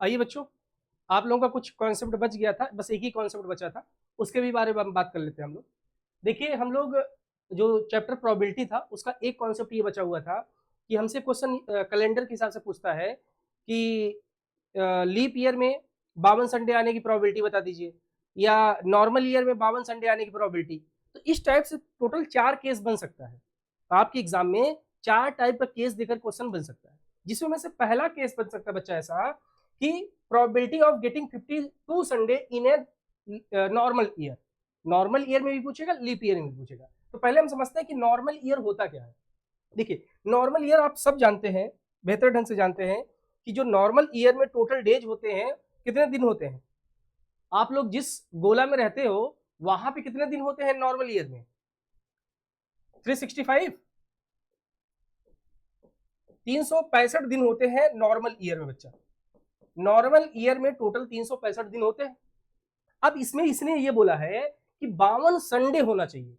आइए बच्चों, आप लोगों का कुछ कॉन्सेप्ट बच गया था, बस एक ही कॉन्सेप्ट बचा था, उसके भी बारे में हम बात कर लेते हैं हम लोग। देखिए हम लोग जो चैप्टर प्रोबेबिलिटी था उसका एक कॉन्सेप्ट ये बचा हुआ था कि हमसे क्वेश्चन कैलेंडर के हिसाब से पूछता है कि लीप ईयर में 52 संडे आने की प्रोबेबिलिटी बता दीजिए, या नॉर्मल ईयर में 52 संडे आने की प्रोबेबिलिटी। तो इस टाइप से टोटल 4 केस बन सकता है। आपके एग्जाम में 4 टाइप का केस देकर क्वेश्चन बन सकता है, जिसमें से पहला केस बन सकता है बच्चा ऐसा कि probability of getting 52 Sunday in a normal year. Normal year में भी पूछेगा, लीप ईयर में भी पूछेगा। तो पहले हम समझते हैं कि नॉर्मल ईयर होता क्या है। देखिए नॉर्मल ईयर आप सब जानते हैं, बेहतर ढंग से जानते हैं कि जो नॉर्मल ईयर में टोटल डेज होते हैं कितने दिन होते हैं। आप लोग जिस गोला में रहते हो वहां पे कितने दिन होते हैं नॉर्मल ईयर में? 365 365 दिन होते हैं नॉर्मल ईयर में बच्चा। नॉर्मल ईयर में टोटल 365 दिन होते हैं। अब इसमें इसने ये बोला है कि 52 संडे होना चाहिए।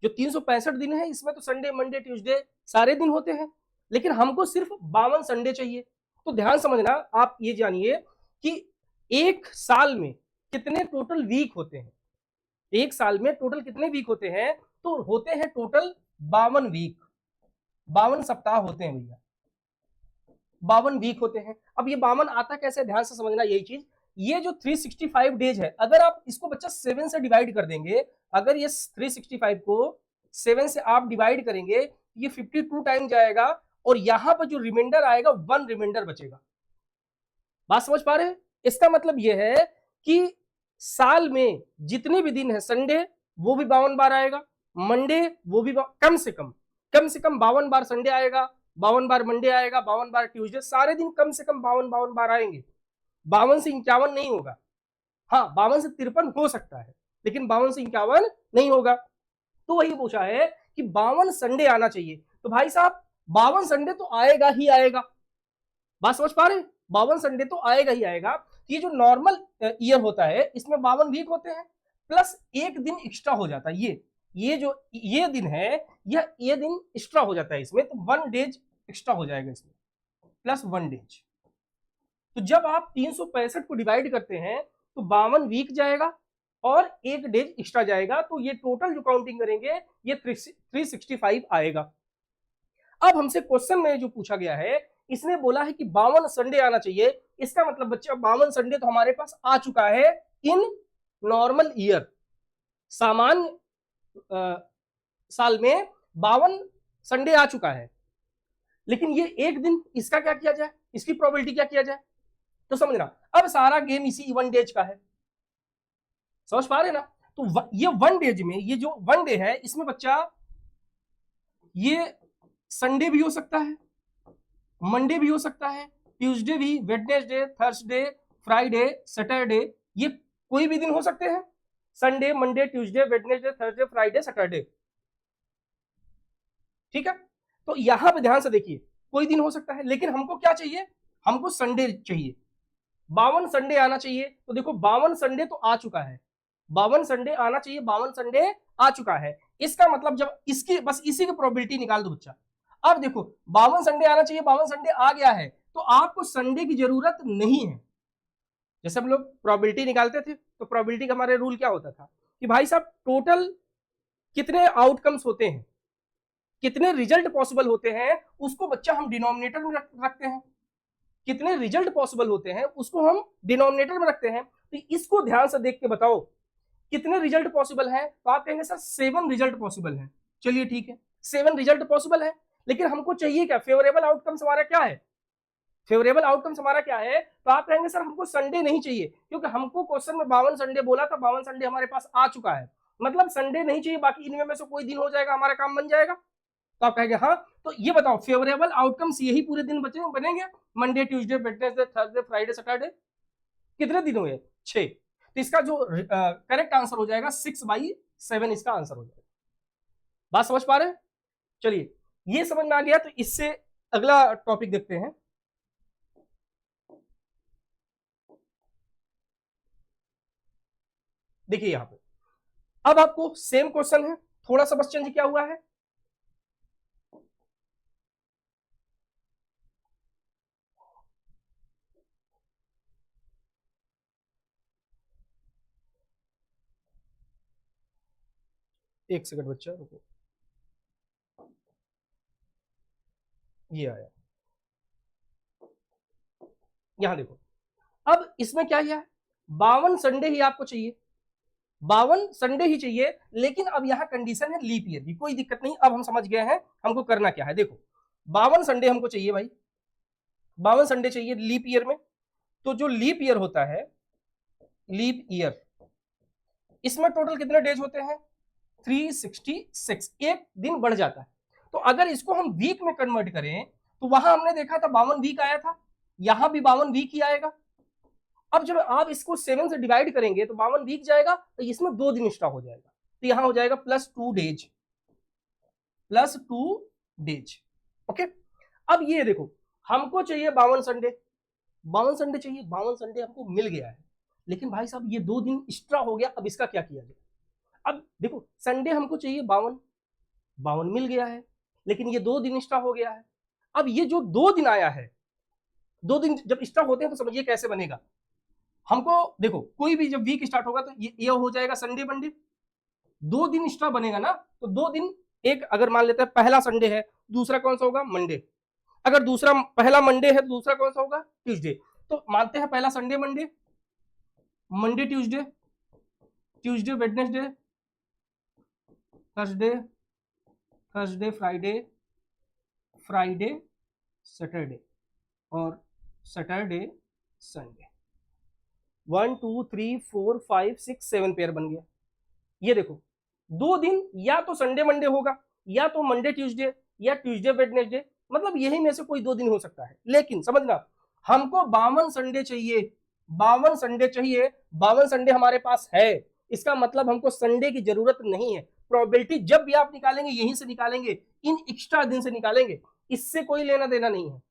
जो 365 दिन है इसमें तो संडे मंडे ट्यूसडे सारे दिन होते हैं, लेकिन हमको सिर्फ 52 संडे चाहिए। तो ध्यान समझना, आप ये जानिए कि एक साल में कितने टोटल वीक होते हैं। एक साल में टोटल कितने वीक होते हैं? तो होते हैं टोटल 52 वीक, 52 सप्ताह होते हैं भैया, 52 वीक होते हैं। अब ये 52 आता कैसे, ध्यान से समझना यही चीज। ये जो 365 डेज है, अगर आप इसको बच्चा 7 से डिवाइड कर देंगे, अगर ये 365 को 7 से आप डिवाइड करेंगे, ये 52 टाइम जाएगा और यहां पर जो रिमाइंडर आएगा 1 रिमाइंडर बचेगा। बात समझ पा रहे हैं? इसका मतलब यह है कि साल में जितने भी दिन है, संडे वो भी 52 बार आएगा, मंडे वो भी कम से कम 52 बार संडे आएगा, 52 बार मंडे आएगा, 52 बार ट्यूसडे, सारे दिन कम से कम 52 बार आएंगे। 52 से 51 नहीं होगा। हाँ 52 से 53 हो सकता है, लेकिन 52 से 51 नहीं होगा। तो वही पूछा है कि 52 संडे आना चाहिए। तो भाई साहब 52 संडे तो आएगा ही आएगा। बात समझ पा रहे हैं? 52 संडे तो आएगा ही आएगा। ये जो नॉर्मल ईयर होता है इसमें 52 वीक होते हैं, प्लस एक दिन एक्स्ट्रा हो जाता है। ये जो ये दिन है, ये दिन एक्स्ट्रा हो जाता है इसमें, तो 1 डेज एक्स्ट्रा हो जाएगा इसमें, प्लस 1 डेज। तो जब आप 365 को डिवाइड करते हैं तो 52 वीक जाएगा और एक डेज एक्स्ट्रा जाएगा, तो ये टोटल जो काउंटिंग करेंगे ये 365 आएगा। अब हमसे क्वेश्चन में जो पूछा गया है, इसने बोला है कि 52 संडे आना चाहिए। इसका मतलब बच्चा 52 संडे तो हमारे पास आ चुका है इन नॉर्मल ईयर। सामान्य साल में 52 संडे आ चुका है, लेकिन ये एक दिन इसका क्या किया जाए, इसकी प्रोबेबिलिटी क्या किया जाए। तो समझना, अब सारा गेम इसी 1 डेज का है, समझ पा रहे ना। तो ये 1 डेज में, ये जो 1 डे है इसमें बच्चा ये संडे भी हो सकता है, मंडे भी हो सकता है, ट्यूसडे भी, वेडनेसडे, थर्सडे, फ्राइडे, सैटरडे, ये कोई भी दिन हो सकते हैं। Sunday Monday Tuesday Wednesday Thursday Friday Saturday, ठीक है। तो यहां पे ध्यान से देखिए, कोई दिन हो सकता है, लेकिन हमको क्या चाहिए, हमको संडे चाहिए। 52 संडे आना चाहिए। तो देखो 52 संडे तो आ चुका है, 52 संडे आना चाहिए, 52 संडे आ चुका है। इसका मतलब जब इसकी बस इसी की प्रोबेबिलिटी निकाल दो बच्चा। अब देखो 52 संडे आना चाहिए, 52 संडे आ गया है, तो आपको संडे की जरूरत नहीं है। जैसे हम लोग प्रोबेबिलिटी निकालते थे तो प्रोबेबिलिटी का हमारे रूल क्या होता था कि भाई साहब टोटल कितने आउटकम्स होते हैं, कितने रिजल्ट पॉसिबल होते हैं, उसको बच्चा हम डिनोमिनेटर में रखते हैं। कितने रिजल्ट पॉसिबल होते हैं उसको हम डिनोमिनेटर में रखते हैं। तो इसको ध्यान से देख के बताओ कितने रिजल्ट पॉसिबल है। तो आप कहेंगे सर 7 रिजल्ट पॉसिबल है। चलिए ठीक है, 7 रिजल्ट पॉसिबल है, लेकिन हमको चाहिए क्या, फेवरेबल आउटकम्स हमारा क्या है, फेवरेबल आउटकम्स हमारा क्या है। तो आप कहेंगे सर हमको संडे नहीं चाहिए, क्योंकि हमको क्वेश्चन में 52 संडे बोला था, 52 संडे हमारे पास आ चुका है, मतलब संडे नहीं चाहिए, बाकी इनमें में से कोई दिन हो जाएगा, हमारा काम बन जाएगा। तो आप कहेंगे हाँ, तो ये बताओ फेवरेबल आउटकम्स यही पूरे दिन बनेंगे, Monday Tuesday Wednesday Thursday Friday Saturday, कितने दिन हुए, 6। तो इसका जो करेक्ट आंसर हो जाएगा 6/7, इसका आंसर हो जाएगा। बात समझ पा रहे हैं? चलिए ये समझ में आ गया, तो इससे अगला टॉपिक देखते हैं। देखिए यहां पे अब आपको सेम क्वेश्चन है, थोड़ा सा बस चेंज क्या हुआ है, एक सेकंड बच्चा रुको, ये आया, यहां देखो। अब इसमें क्या है, 52 संडे ही आपको चाहिए, 52 संडे ही चाहिए, लेकिन अब यहां कंडीशन है लीप ईयर की, कोई दिक्कत नहीं, अब हम समझ गए हैं हमको करना क्या है। देखो 52 संडे हमको चाहिए भाई, 52 संडे चाहिए लीप ईयर में। तो जो लीप ईयर होता है, लीप ईयर, इसमें टोटल कितने डेज होते हैं, 366, एक दिन बढ़ जाता है। तो अगर इसको हम वीक में कन्वर्ट करें तो वहां हमने देखा था 52 वीक आया था, यहां भी 52 वीक ही आएगा। अब जब आप इसको 7 से डिवाइड करेंगे तो 52 वीक जाएगा, तो इसमें 2 दिन एक्स्ट्रा हो जाएगा, तो यहां हो जाएगा +2 डेज, +2 डेज। ओके, अब ये देखो हमको चाहिए 52 संडे, 52 संडे चाहिए, 52 संडे हमको मिल गया है, लेकिन भाई साहब ये 2 दिन एक्स्ट्रा हो गया, अब इसका क्या किया जाए। अब देखो संडे हमको चाहिए 52, 52 मिल गया है, लेकिन ये 2 दिन एक्स्ट्रा हो गया है। अब ये जो 2 दिन आया है, 2 दिन जब एक्स्ट्रा होते हैं तो समझिए कैसे बनेगा। हमको देखो कोई भी जब वीक स्टार्ट होगा तो ये हो जाएगा संडे मंडे, 2 दिन एक्स्ट्रा बनेगा ना, तो 2 दिन, एक अगर मान लेते हैं पहला संडे है, दूसरा कौन सा होगा मंडे, अगर दूसरा पहला मंडे है तो दूसरा कौन सा होगा ट्यूसडे। तो मानते हैं पहला Sunday Monday, Monday Tuesday, Tuesday Wednesday, Thursday, Thursday Friday, Friday Saturday, और सैटरडे संडे। 1 2 3 4 5 6 7 पेयर बन गया। ये देखो 2 दिन या तो संडे मंडे होगा, या तो मंडे ट्यूसडे, या ट्यूसडे वेडनेसडे, मतलब यही में से कोई 2 दिन हो सकता है। लेकिन समझना हमको 52 संडे चाहिए, 52 संडे चाहिए, 52 संडे हमारे पास है, इसका मतलब हमको संडे की जरूरत नहीं है। प्रोबेबिलिटी जब भी आप निकालेंगे यहीं से निकालेंगे, इन एक्स्ट्रा दिन से निकालेंगे, इससे कोई लेना देना नहीं है।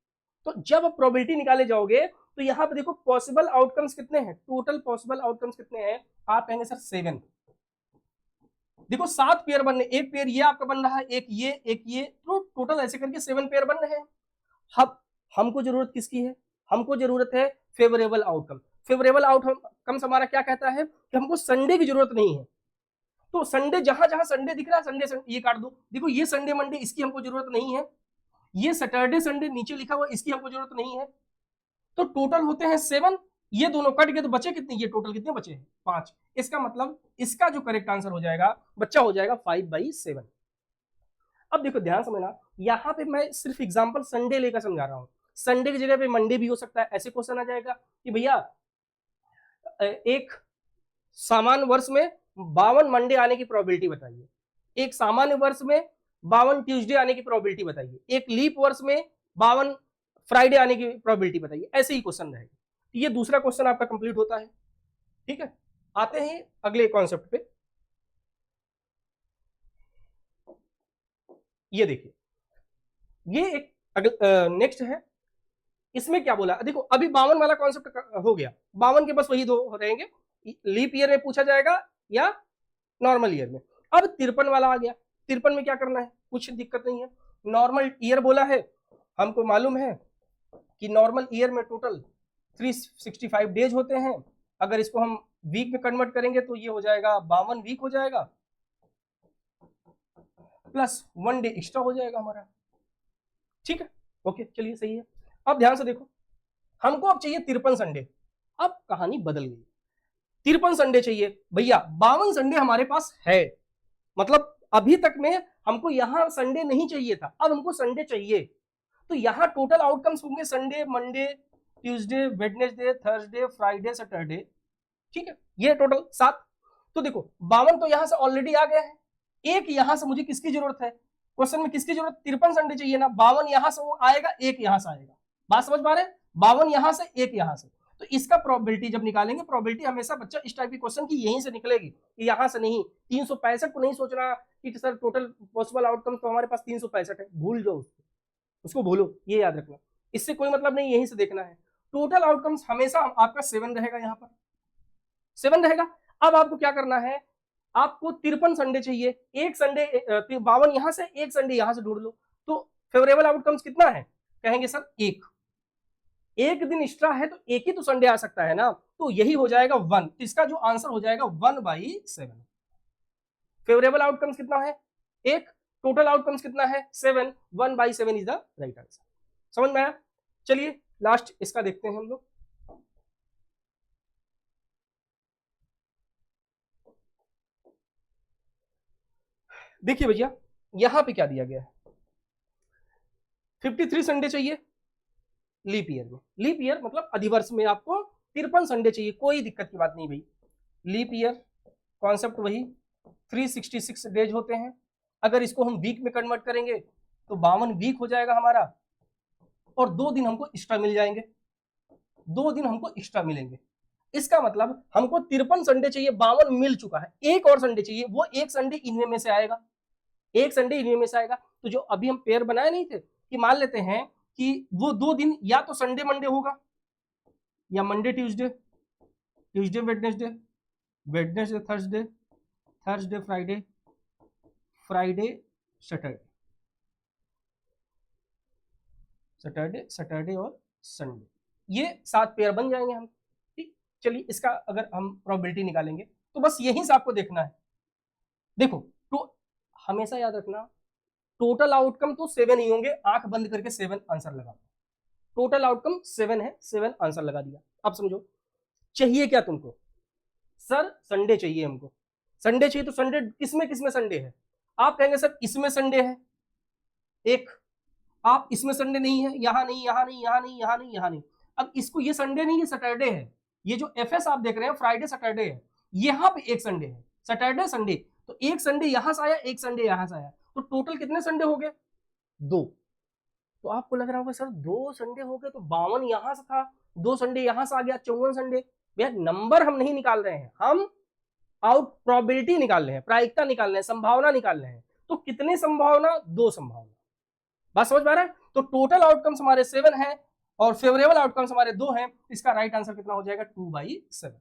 तो जब प्रोबेबिलिटी निकाले जाओगे तो यहां पे देखो पॉसिबल आउटकम्स कितने हैं, टोटल पॉसिबल आउटकम्स कितने हैं, आप कहेंगे सर 7। देखो 7 पेयर बनने, एक पेयर ये आपका बन रहा है, एक ये, तो टोटल ऐसे करके 7 पेयर बन रहे हैं। अब हमको जरूरत किसकी है, हमको जरूरत है फेवरेबल आउटकम। फेवरेबल आउटकम्स हमारा क्या कहता है कि हमको संडे की जरूरत नहीं है। तो संडे जहां जहां संडे दिख रहा है, संडे ये काट दो। देखो ये संडे मंडे इसकी हमको जरूरत नहीं है, ये सैटरडे संडे नीचे लिखा हुआ इसकी हमको जरूरत नहीं है। तो टोटल होते हैं 7, ये दोनों कट गए तो बचे कितने, ये टोटल कितने बचे हैं 5। इसका मतलब इसका जो करेक्ट आंसर हो जाएगा बच्चा हो जाएगा 5/7। अब देखो ध्यान समझना, यहाँ पे मैं सिर्फ एग्जांपल संडे लेकर समझा रहा हूँ, संडे की जगह पे मंडे भी हो सकता है। ऐसे क्वेश्चन आ जाएगा कि भैया एक सामान्य वर्ष में 52 मंडे आने की प्रोबेबिलिटी बताइए, एक सामान्य वर्ष में 52 ट्यूसडे आने की प्रोबेबिलिटी बताइए, एक लीप वर्ष में 52 फ्राइडे आने की प्रोबेबिलिटी बताइए। ऐसे ही क्वेश्चन रहेगा। ये दूसरा क्वेश्चन आपका कंप्लीट होता है। ठीक है, आते हैं अगले कॉन्सेप्ट पे। ये देखिए, ये एक नेक्स्ट है, इसमें क्या बोला देखो, अभी 52 वाला कॉन्सेप्ट हो गया, 52 के बस वही 2 रहेंगे, लीप ईयर में पूछा जाएगा या नॉर्मल ईयर में। अब 53 वाला आ गया, 53 में क्या करना है, कुछ दिक्कत नहीं है। नॉर्मल ईयर बोला है, हमको मालूम है कि नॉर्मल ईयर में टोटल 365 डेज होते हैं। अगर इसको हम वीक में कन्वर्ट करेंगे तो ये हो जाएगा 52 वीक हो जाएगा, प्लस 1 डे एक्स्ट्रा हो जाएगा हमारा। ठीक है, ओके चलिए सही है। अब ध्यान से देखो, हमको अब चाहिए 53 संडे। अब कहानी बदल गई, 53 संडे चाहिए भैया, 52 संडे हमारे पास है, मतलब अभी तक में हमको यहां संडे नहीं चाहिए था, अब हमको संडे चाहिए। तो यहां टोटल आउटकम्स होंगे Sunday Monday Tuesday Wednesday Thursday Friday Saturday. ठीक है, ये टोटल 7। तो देखो 52 तो यहां से ऑलरेडी आ गया है, एक यहां से मुझे किसकी जरूरत है, क्वेश्चन में किसकी जरूरत, 53 संडे चाहिए ना, 52 यहां से वो आएगा, एक यहां से आएगा। बात समझ पा रहे, 52 यहां से एक यहां से, तो इसका प्रोबेबिलिटी जब निकालेंगे, प्रोबेबिलिटी हमेशा बच्चा इस टाइप की क्वेश्चन की यहीं से निकलेगी, यहां से नहीं। 365 को नहीं सोचना कि सर टोटल पॉसिबल आउटकम तो हमारे पास 365 है, भूल जाओ उसको, उसको भूलो, ये याद रखना, इससे कोई मतलब नहीं, यहीं से देखना है। टोटल आउटकम्स हमेशा आपका 7 रहेगा, यहाँ पर 7 रहेगा। अब आपको क्या करना है, आपको 53 संडे चाहिए, एक संडे 52 यहां से, एक संडे यहां से ढूंढ लो। तो फेवरेबल आउटकम्स कितना है, कहेंगे सर एक दिन एक्स्ट्रा है तो एक ही तो संडे आ सकता है ना, तो यही हो जाएगा 1। तो इसका जो आंसर हो जाएगा 1/7। फेवरेबल आउटकम्स कितना है 1, टोटल आउटकम्स कितना है 7, 1/7 इज द राइट आंसर। समझ में आया? चलिए लास्ट इसका देखते हैं हम लोग। देखिए भैया यहां पे क्या दिया गया है, 53 संडे चाहिए लीप ईयर में। लीप ईयर मतलब अधिवर्ष में आपको 53 संडे चाहिए, कोई दिक्कत की बात नहीं भाई। लीप ईयर कॉन्सेप्ट वही 366 डेज होते हैं। अगर इसको हम वीक में कन्वर्ट करेंगे तो 52 वीक हो जाएगा हमारा, और 2 दिन हमको एक्स्ट्रा मिल जाएंगे, 2 दिन हमको एक्स्ट्रा मिलेंगे। इसका मतलब हमको 53 संडे चाहिए, 52 मिल चुका है, एक और संडे चाहिए, वो एक संडे इनमें में से आएगा, एक संडे इनमें में से आएगा। तो जो अभी हम पेयर बनाए नहीं थे कि मान लेते हैं कि वो 2 दिन या तो संडे मंडे होगा, या Monday Tuesday, Tuesday Wednesday, Wednesday Thursday, Thursday Friday, Friday Saturday, Saturday Saturday और संडे, ये 7 पेयर बन जाएंगे हम। ठीक, चलिए इसका अगर हम प्रोबेबिलिटी निकालेंगे तो बस यहीं से आपको देखना है। देखो तो हमेशा याद रखना टोटल आउटकम तो 7 ही होंगे, आंख बंद करके 7 आंसर लगा, टोटल आउटकम 7 है, 7 आंसर लगा दिया। अब समझो चाहिए क्या तुमको, सर संडे चाहिए हमको, संडे चाहिए तो संडे किसमें किसमें संडे है, आप कहेंगे सर इसमें संडे है एक, आप इसमें संडे नहीं है, यहां नहीं, यहां नहीं, यहां नहीं, यहां नहीं, यहां नहीं। अब इसको ये संडे नहीं, ये सैटरडे है, ये जो एफएस आप देख रहे हैं फ्राइडे सैटरडे है, यहां पे एक संडे है, सैटरडे संडे, तो एक संडे यहां से आया, एक संडे यहां से आया, तो टोटल कितने संडे हो गए 2। तो आपको लग रहा होगा सर 2 संडे हो गए तो 52 यहां से था, 2 संडे यहां से आ गया 54 संडे। भैया नंबर हम नहीं निकाल रहे हैं, हम आउट प्रोबेबिलिटी निकाल रहे हैं, प्रायिकता निकाल रहे हैं, संभावना निकाल रहे हैं। तो कितनी संभावना, 2 संभावना, बात समझ पा रहे हैं? तो टोटल आउटकम्स हमारे 7 हैं और फेवरेबल आउटकम्स हमारे 2 हैं, इसका राइट आंसर कितना हो जाएगा 2/7।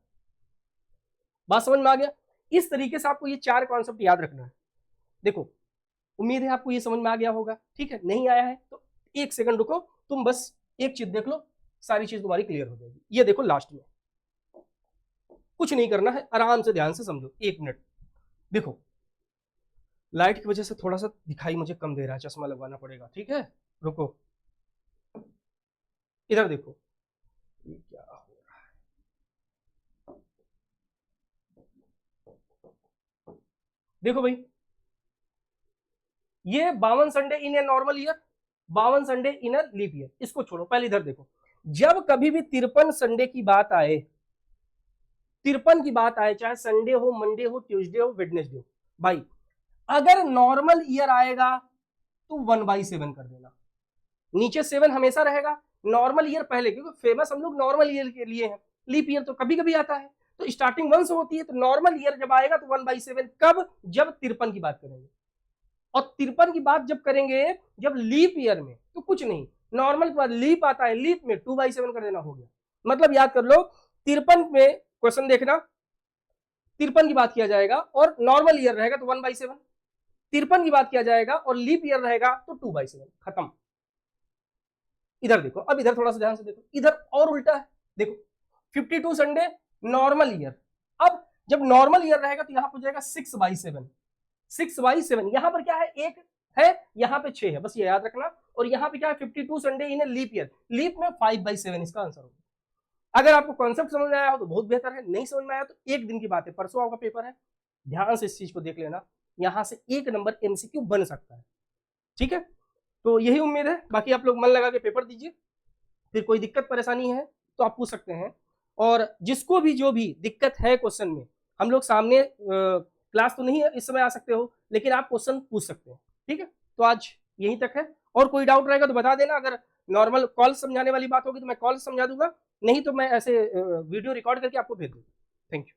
बात समझ में आ गया? इस तरीके से आपको ये 4 कॉन्सेप्ट याद रखना है। देखो उम्मीद है आपको ये समझ में आ गया होगा, ठीक है, नहीं आया है तो 1 सेकंड रुको, तुम बस एक चीज देख लो, सारी चीज तुम्हारी क्लियर हो जाएगी। ये देखो लास्ट में कुछ नहीं करना है, आराम से ध्यान से समझो, 1 मिनट। देखो लाइट की वजह से थोड़ा सा दिखाई मुझे कम दे रहा है, चश्मा लगवाना पड़ेगा, ठीक है, रुको, इधर देखो ये क्या हो रहा है। देखो भाई ये 52 Sunday in a normal year, 52 Sunday in a leap year, इसको छोड़ो, पहले इधर देखो, जब कभी भी 53 संडे की बात आए, 53 की बात आए, चाहे संडे हो, मंडे हो, ट्यूसडे हो, वेडनेसडे हो, भाई अगर नॉर्मल ईयर आएगा तो 1/7 कर देना, नीचे 7 हमेशा रहेगा, नॉर्मल ईयर पहले, क्योंकि फेमस हम लोग नॉर्मल ईयर के लिए हैं, लीप ईयर तो कभी कभी आता है, तो स्टार्टिंग 1 से होती है, तो नॉर्मल ईयर जब आएगा तो 1/7, कब, जब 53 की बात करेंगे। और 53 की बात जब करेंगे जब लीप ईयर में, तो कुछ नहीं, नॉर्मल के बाद लीप आता है, लीप में 2/7 कर देना, हो गया। मतलब याद कर लो 53 में क्वेश्चन देखना, 53 की बात किया जाएगा और नॉर्मल ईयर रहेगा तो 1/7, 53 की बात किया जाएगा और लीप ईयर रहेगा तो 2/7, खत्म। इधर देखो, अब इधर थोड़ा सा ध्यान से देखो, इधर और उल्टा है, देखो 52 संडे नॉर्मल ईयर, अब जब नॉर्मल ईयर रहेगा तो यहां पर जाएगा 6/7, 6/7, यहां पर क्या है, एक है, यहां पे 6 है, बस ये याद रखना। और यहां पे क्या है 52 संडे इन लीप ईयर, लीप में 5/7 इसका आंसर होगा। अगर आपको कॉन्सेप्ट समझ में आया हो तो बहुत बेहतर है, नहीं समझ में आया तो एक दिन की बात है, परसों आपका पेपर है, ध्यान से इस चीज को देख लेना, यहां से 1 नंबर एमसीक्यू बन सकता है, ठीक है। तो यही उम्मीद है, बाकी आप लोग मन लगा के पेपर दीजिए, फिर कोई दिक्कत परेशानी है तो आप पूछ सकते हैं, और जिसको भी जो भी दिक्कत है क्वेश्चन में, हम लोग सामने क्लास तो नहीं है इस समय आ सकते हो, लेकिन आप क्वेश्चन पूछ सकते हैं, ठीक है। तो आज यहीं तक है, और कोई डाउट रहेगा तो बता देना, अगर नॉर्मल कॉल समझाने वाली बात होगी तो मैं कॉल समझा दूंगा, नहीं तो मैं ऐसे वीडियो रिकॉर्ड करके आपको भेज दूंगा। Thank you.